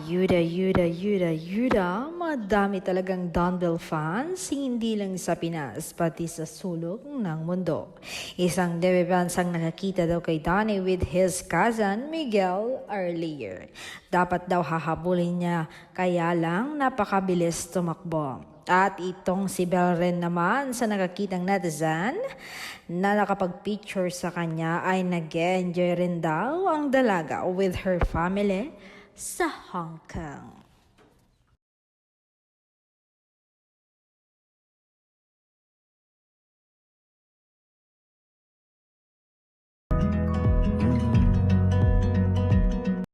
Yuda. Madami talagang Donbell fans, hindi lang sa Pinas, pati sa sulok ng mundo. Isang debubansang nakakita daw kay Donnie with his cousin Miguel earlier. Dapat daw hahabulin niya, kaya lang napakabilis tumakbo. At itong si Belle rin naman sa nakakitang netizen na nakapag-picture sa kanya ay nag-enjoy rin daw ang dalaga with her family sa Hong Kong.